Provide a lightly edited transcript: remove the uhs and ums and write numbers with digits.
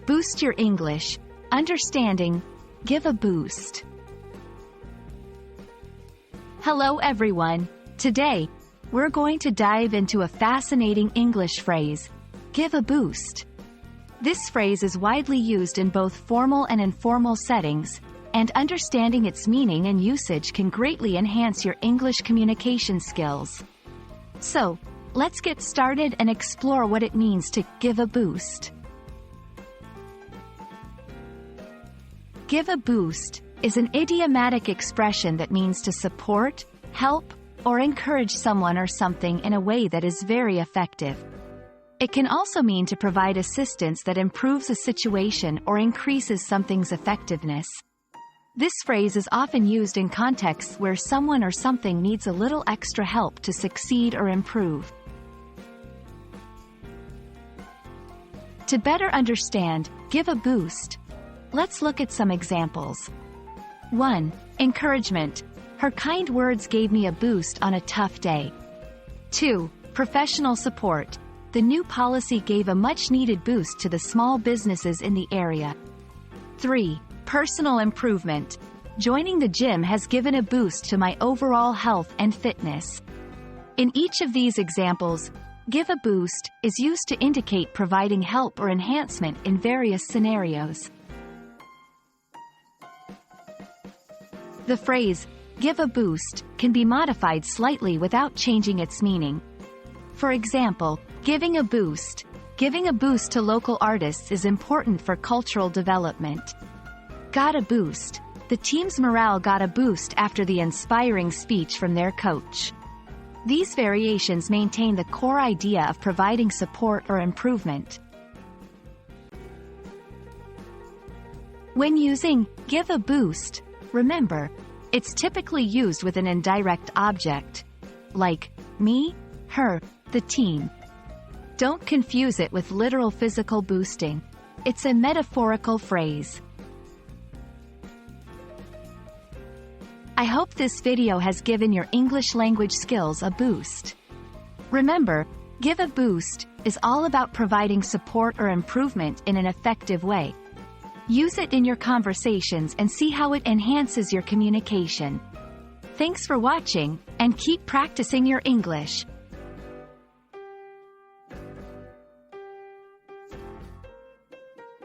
Boost your English. Understanding. Give a boost. Hello everyone. Today, we're going to dive into a fascinating English phrase, give a boost. This phrase is widely used in both formal and informal settings, and understanding its meaning and usage can greatly enhance your English communication skills. So, let's get started and explore what it means to give a boost. Give a boost is an idiomatic expression that means to support, help, or encourage someone or something in a way that is very effective. It can also mean to provide assistance that improves a situation or increases something's effectiveness. This phrase is often used in contexts where someone or something needs a little extra help to succeed or improve. To better understand, give a boost, let's look at some examples. 1. Encouragement. Her kind words gave me a boost on a tough day. 2. Professional support. The new policy gave a much-needed boost to the small businesses in the area. 3. Personal improvement. Joining the gym has given a boost to my overall health and fitness. In each of these examples, give a boost is used to indicate providing help or enhancement in various scenarios. The phrase, give a boost, can be modified slightly without changing its meaning. For example, giving a boost. Giving a boost to local artists is important for cultural development. Got a boost. The team's morale got a boost after the inspiring speech from their coach. These variations maintain the core idea of providing support or improvement. When using give a boost, remember, it's typically used with an indirect object, like me, her, the team. Don't confuse it with literal physical boosting. It's a metaphorical phrase. I hope this video has given your English language skills a boost. Remember, give a boost is all about providing support or improvement in an effective way. Use it in your conversations and see how it enhances your communication. Thanks for watching, and keep practicing your English.